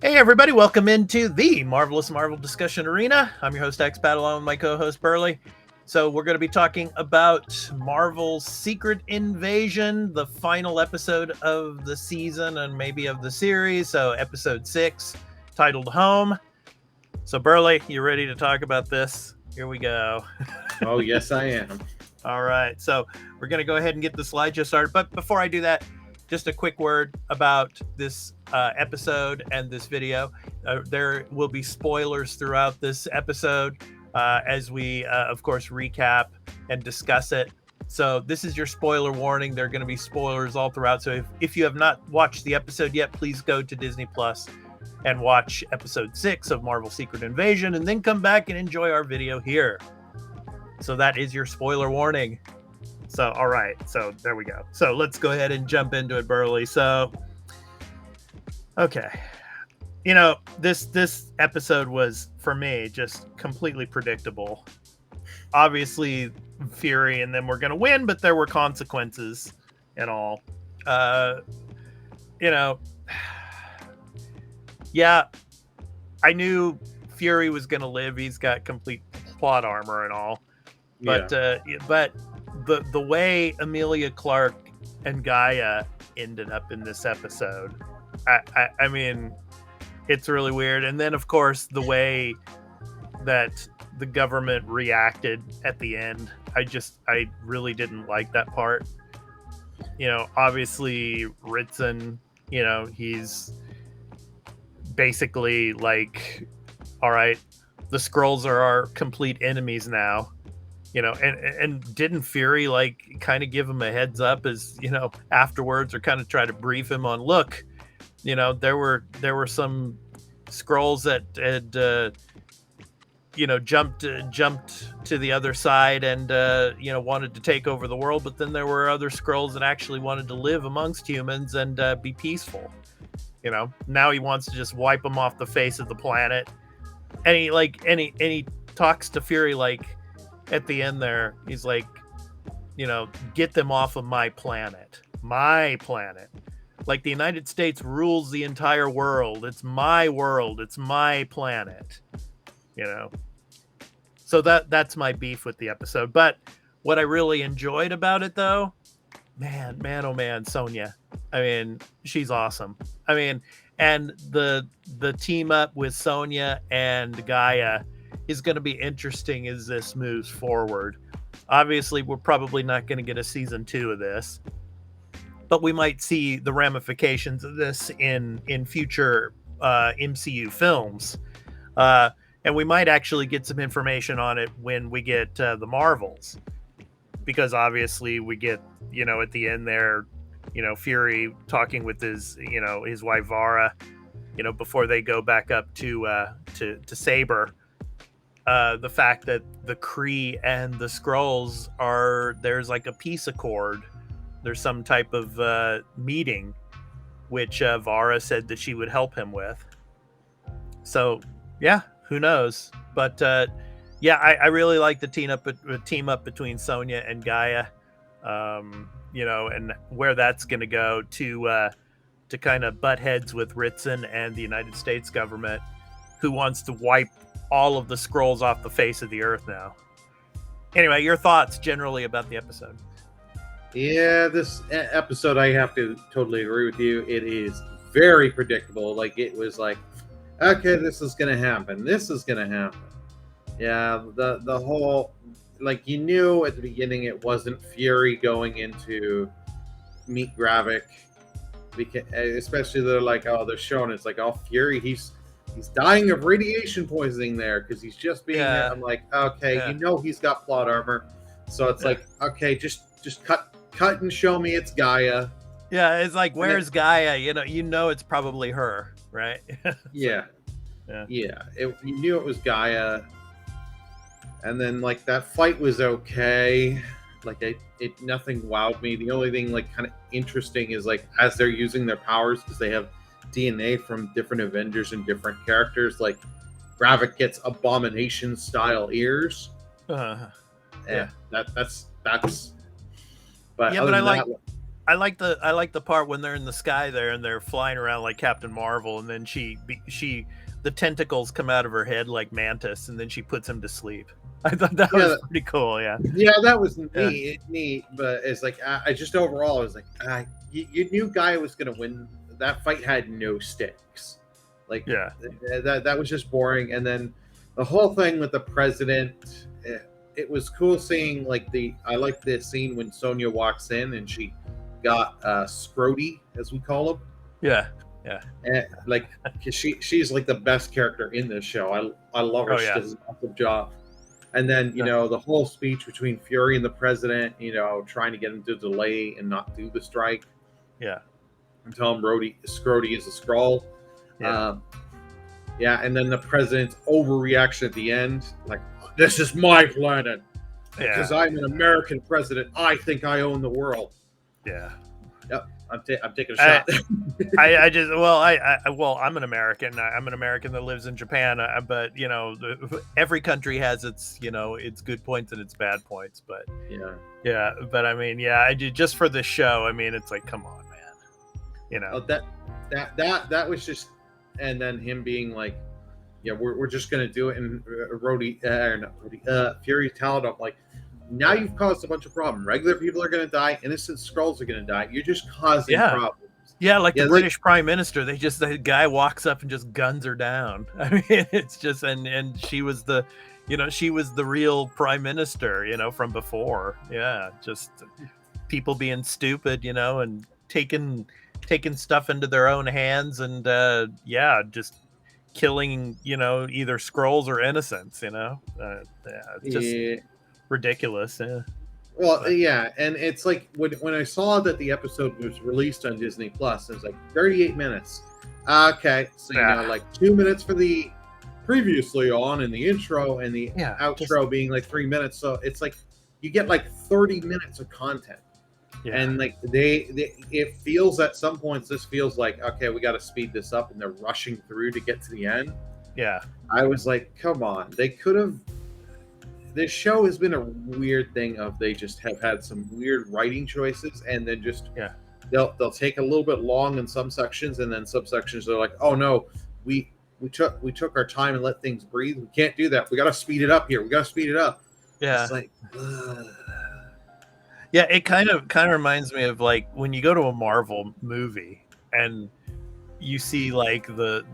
Hey everybody, welcome into the Marvelous Marvel Discussion Arena. I'm your host X Pat, along with my co-host Burley. So we're going to be talking about Marvel's Secret Invasion, the final episode of the season and maybe of the series. So episode 6, titled Home. So Burley, you ready to talk about this? Here we go. Oh, yes, I am. All right, so we're going to go ahead and get the slideshow started. But before I do that, just a quick word about this episode and this video. There will be spoilers throughout this episode as we, of course, recap and discuss it. So this is your spoiler warning. There are going to be spoilers all throughout. So if you have not watched the episode yet, please go to Disney Plus and watch episode 6 of Marvel Secret Invasion, and then come back and enjoy our video here. So that is your spoiler warning. So, all right. So there we go. So let's go ahead and jump into it, Burley. So, okay. You know, this episode was, for me, just completely predictable. Obviously, Fury and them were going to win, but there were consequences and all. You know, yeah, I knew Fury was going to live. He's got complete plot armor and all. But but the way Emilia Clarke and Gaia ended up in this episode, I mean, it's really weird. And then, of course, the way that the government reacted at the end, I really didn't like that part. You know, obviously, Ritson, you know, he's basically like, all right, the Skrulls are our complete enemies now. You know, and didn't Fury like kind of give him a heads up, as you know, afterwards, or kind of try to brief him on, look, you know, there were some Skrulls that had you know, jumped to the other side and you know, wanted to take over the world, but then there were other Skrulls that actually wanted to live amongst humans and be peaceful. You know, now he wants to just wipe them off the face of the planet, and he talks to Fury like, at the end there, he's like, you know, get them off of my planet. My planet. Like, the United States rules the entire world. It's my world. It's my planet. You know? So that's my beef with the episode. But what I really enjoyed about it, though, man, oh man, Sonia. I mean, she's awesome. I mean, and the team up with Sonia and Gaia is going to be interesting as this moves forward. Obviously, we're probably not going to get a season 2 of this, but we might see the ramifications of this in future MCU films, and we might actually get some information on it when we get the Marvels, because obviously we get, you know, at the end there, you know, Fury talking with his, you know, his wife Vara, you know, before they go back up to Saber. The fact that the Kree and the Skrulls there's like a peace accord. There's some type of meeting, which Vara said that she would help him with. So, yeah, who knows? But yeah, I really like the team up between Sonia and Gaia. You know, and where that's going to go to kind of butt heads with Ritson and the United States government, who wants to wipe all of the Skrulls off the face of the earth now. Anyway, your thoughts generally about the episode? Yeah, this episode, I have to totally agree with you. It is very predictable. Like, it was like, okay, this is going to happen. This is going to happen. Yeah, the whole, like, you knew at the beginning it wasn't Fury going into meet Gravik, because, especially they're like, oh, they're showing it's like, oh, Fury, he's dying of radiation poisoning there because he's just being hit. I'm like, okay, you know he's got plot armor, so it's like, okay, just cut and show me it's Gaia. Yeah, it's like, where's Gaia? You know it's probably her, right? Yeah. You knew it was Gaia, and then like that fight was okay. Like, it nothing wowed me. The only thing like kind of interesting is like, as they're using their powers, because they have DNA from different Avengers and different characters, like Gravik gets Abomination style ears. Yeah, that's but yeah, but I like the part when they're in the sky there and they're flying around like Captain Marvel, and then she the tentacles come out of her head like Mantis, and then she puts him to sleep. I thought that Yeah, was pretty cool. Yeah, yeah, that was yeah, neat. But it's like I just overall, I was like, you knew Gaia was gonna win. That fight had no stakes. Like yeah, that was just boring. And then the whole thing with the president, it was cool seeing like I like the scene when Sonia walks in and she got Scrody, as we call him. yeah, yeah. And like 'cause she's like the best character in this show. I love her. Oh She yeah, does an awesome job. And then yeah, the whole speech between Fury and the president, trying to get him to delay and not do the strike yeah, and tell him Scrody is a scroll. yeah, Um, yeah, and then the president's overreaction at the end, like, this is my planet. Because yeah, I'm an American president, I think I own the world. yeah. Yep, I'm taking a I, shot. I just well I'm an American. I'm an American that lives in Japan, but every country has its its good points and its bad points. But Yeah. yeah, but I mean, yeah, I did just for the show. I mean, it's like, come on, man. Oh, that was just, and then him being like, yeah, we're just gonna do it. And Fury telling him like, now you've caused a bunch of problems. Regular people are gonna die. Innocent scrolls are gonna die. You're just causing Yeah, problems. yeah, like Yeah, the British Prime Minister. The guy walks up and just guns her down. I mean, it's just and she was she was the real Prime Minister, from before. Yeah, just people being stupid, and taking stuff into their own hands, and yeah, just killing either scrolls or innocents. Yeah, it's just yeah. ridiculous. Yeah, Well, but yeah, and it's like when I saw that the episode was released on Disney Plus, it was like 38 minutes. Okay, so yeah, like 2 minutes for the previously on and the intro and the yeah, just outro being like 3 minutes. So it's like you get like 30 minutes of content. yeah, And like it feels at some points, this feels like, okay, we got to speed this up, and they're rushing through to get to the end. yeah, I was like, come on, they could have. This show has been a weird thing of they just have had some weird writing choices, and then just yeah. they'll take a little bit long in some sections, and then some sections they're like, oh no, we took our time and let things breathe. We can't do that. We got to speed it up here. We got to speed it up. Yeah. It's like, ugh. Yeah, it kind of reminds me of like when you go to a Marvel movie and you see like the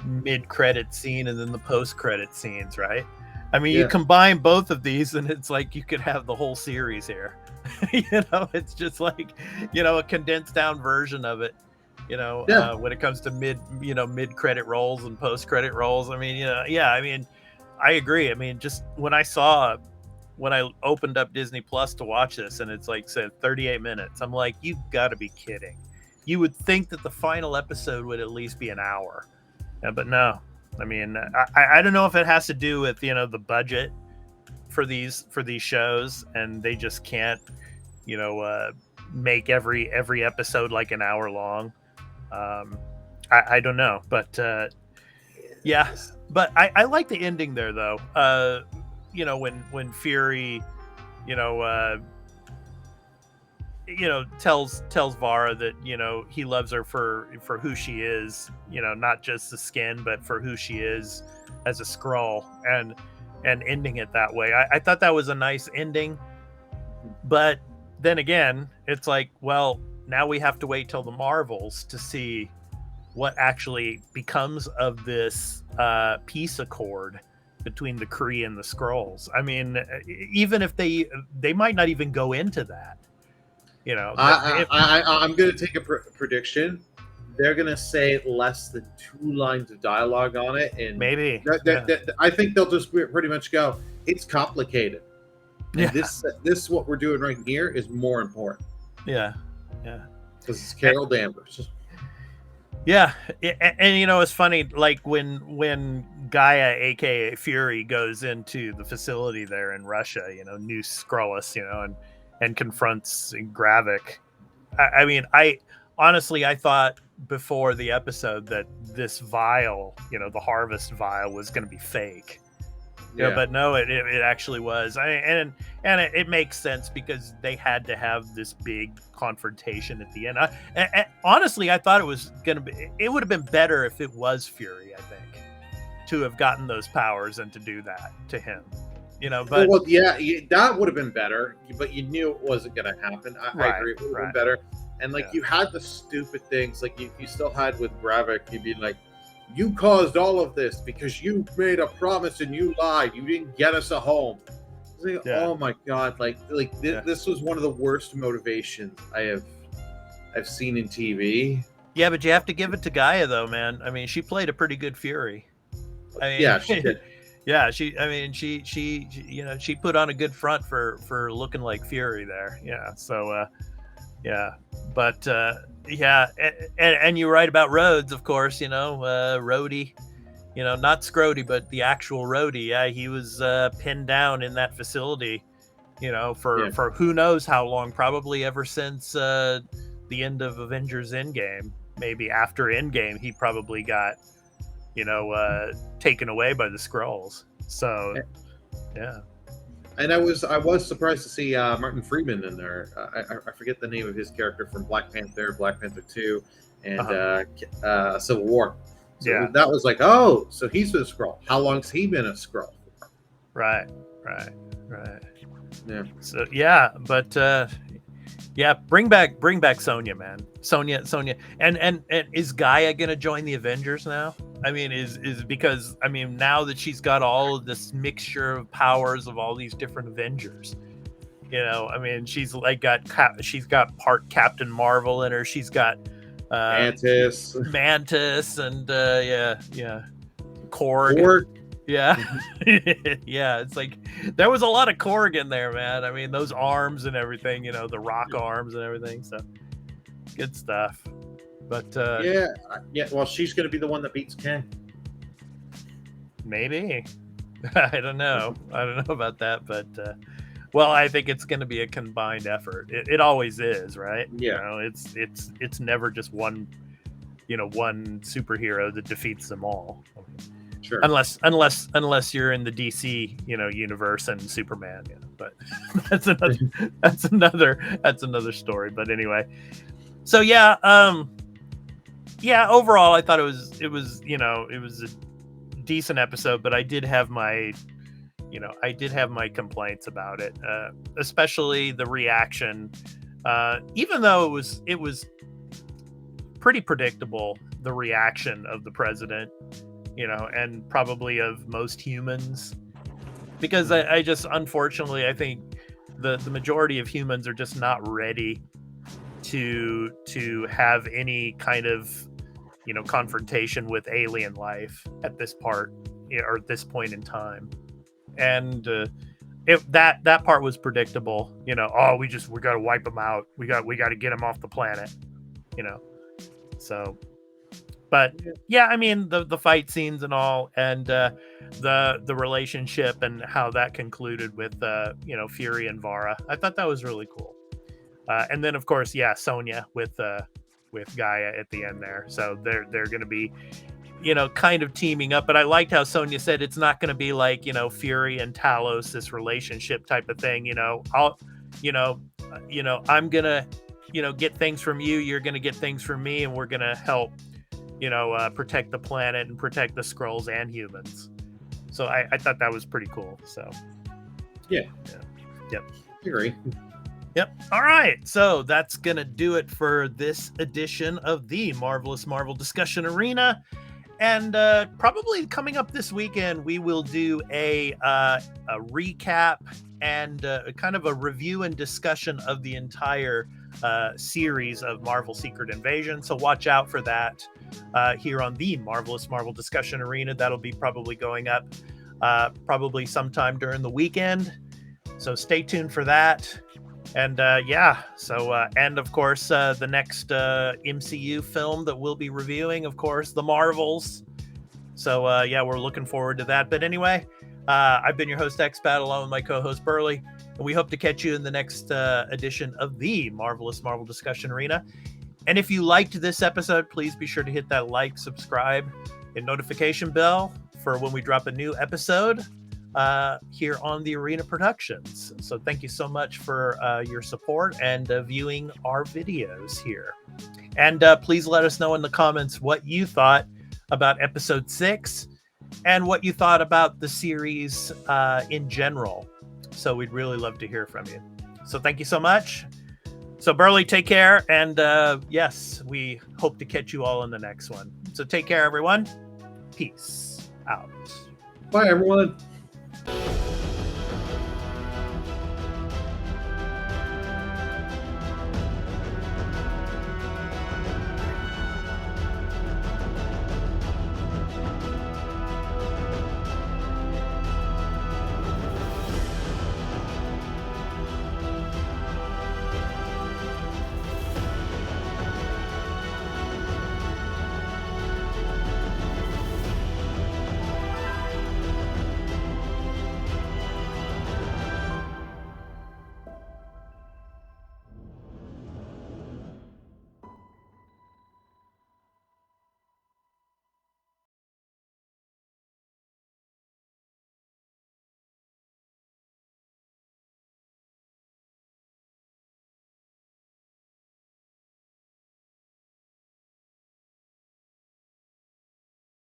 mid-credit scene and then the post-credit scenes, right? I mean, you Yeah, combine both of these and it's like you could have the whole series here. It's just like, a condensed down version of it, yeah. when it comes to mid-credit rolls and post-credit rolls. I mean, yeah, I mean, I agree. I mean, just when I opened up Disney Plus to watch this and it's like said 38 minutes, I'm like, you've got to be kidding. You would think that the final episode would at least be an hour. Yeah, but no. I mean, I don't know if it has to do with, the budget for these shows, and they just can't, make every episode like an hour long. I don't know, but yeah, but I like the ending there though. When Fury, you know, tells Vara that he loves her for who she is, not just the skin, but for who she is as a Skrull, and ending it that way. I thought that was a nice ending, but then again, it's like, well, now we have to wait till the Marvels to see what actually becomes of this peace accord between the Kree and the Skrulls. I mean, even if they might not even go into that. I'm going to take a prediction. They're going to say less than 2 lines of dialogue on it, and maybe yeah. I think they'll just pretty much go, it's complicated. And Yeah. this what we're doing right here is more important. Yeah. Because it's Carol Danvers. Yeah, and it's funny, like when Gaia, aka Fury, goes into the facility there in Russia, New Skrullos, and confronts Gravik. I mean, I honestly thought before the episode that this vial, the harvest vial, was going to be fake. Yeah. but no, it actually was. It makes sense because they had to have this big confrontation at the end. Honestly, I thought it was gonna be. It would have been better if it was Fury. I think to have gotten those powers and to do that to him. But Well, yeah, that would have been better, but you knew it wasn't going to happen. I right, agree, it would have right, been better. And like yeah, you had the stupid things, like you still had with Bravik, you'd be like, "You caused all of this because you made a promise and you lied. You didn't get us a home." It's like, yeah, oh my god, yeah. this was one of the worst motivations I've seen in TV. Yeah, but you have to give it to Gaia though, man. I mean, she played a pretty good Fury. I Yeah, she mean, did. yeah, she put on a good front for looking like Fury there. Yeah, so yeah, but yeah, and you're right about Rhodes, of course. Rhodey. Not Scrody, but the actual Rhodey. Yeah, he was pinned down in that facility. Yeah. For who knows how long? Probably ever since the end of Avengers Endgame. Maybe after Endgame, he probably got taken away by the Skrulls. So yeah, And I was surprised to see Martin Freeman in there. I forget the name of his character from Black Panther, Black Panther 2, and Civil War. So yeah, that was like, oh, so he's been a Skrull. How long's he been a Skrull? right. Yeah. So yeah, but yeah, bring back Sonia, man. Sonia, and is Gaia gonna join the Avengers now? I mean, is because I mean now that she's got all of this mixture of powers of all these different Avengers, I mean she's like she's got part Captain Marvel in her. She's got Mantis. and yeah, Korg. Or Yeah. Yeah, it's like there was a lot of Korg in there, man. I mean, those arms and everything, the rock arms and everything. So good stuff. But yeah. Well, she's going to be the one that beats Kang. maybe. I don't know. I don't know about that, but well, I think it's going to be a combined effort. It always is, right? Yeah. It's never just one superhero that defeats them all. Sure. Unless you're in the DC universe and Superman, but that's another story. But anyway, so yeah, overall I thought it was a decent episode, but I did have my complaints about it, especially the reaction, even though it was pretty predictable, the reaction of the president, and probably of most humans, because I just, unfortunately, I think the majority of humans are just not ready to have any kind of confrontation with alien life at this part, or at this point in time. And that part was predictable. We got to wipe them out, we got to get them off the planet, so. But yeah, I mean the fight scenes and all, and the relationship and how that concluded with Fury and Vara, I thought that was really cool. And then of course, yeah, Sonia with Gaia at the end there. So they're going to be kind of teaming up. But I liked how Sonia said it's not going to be like Fury and Talos, this relationship type of thing. I'm gonna get things from you, you're gonna get things from me, and we're gonna help protect the planet and protect the Skrulls and humans. So I thought that was pretty cool. So yeah. Yep. I agree. Yep. All right. So that's going to do it for this edition of the Marvelous Marvel Discussion Arena. And probably coming up this weekend, we will do a recap and kind of a review and discussion of the entire series of Marvel Secret Invasion. So watch out for that here on the Marvelous Marvel Discussion Arena. That'll be probably going up probably sometime during the weekend. So stay tuned for that. And and of course, the next MCU film that we'll be reviewing, of course, The Marvels. So we're looking forward to that. But anyway, I've been your host, Expat, along with my co-host, Burley. And we hope to catch you in the next edition of the Marvelous Marvel Discussion Arena. And if you liked this episode, please be sure to hit that like, subscribe, and notification bell for when we drop a new episode. here on the Arena Productions. So thank you so much for your support and viewing our videos here. And please let us know in the comments what you thought about episode 6 and what you thought about the series in general. So we'd really love to hear from you. So thank you so much. So Burley, take care. And yes, we hope to catch you all in the next one. So take care, everyone. Peace out. Bye, everyone.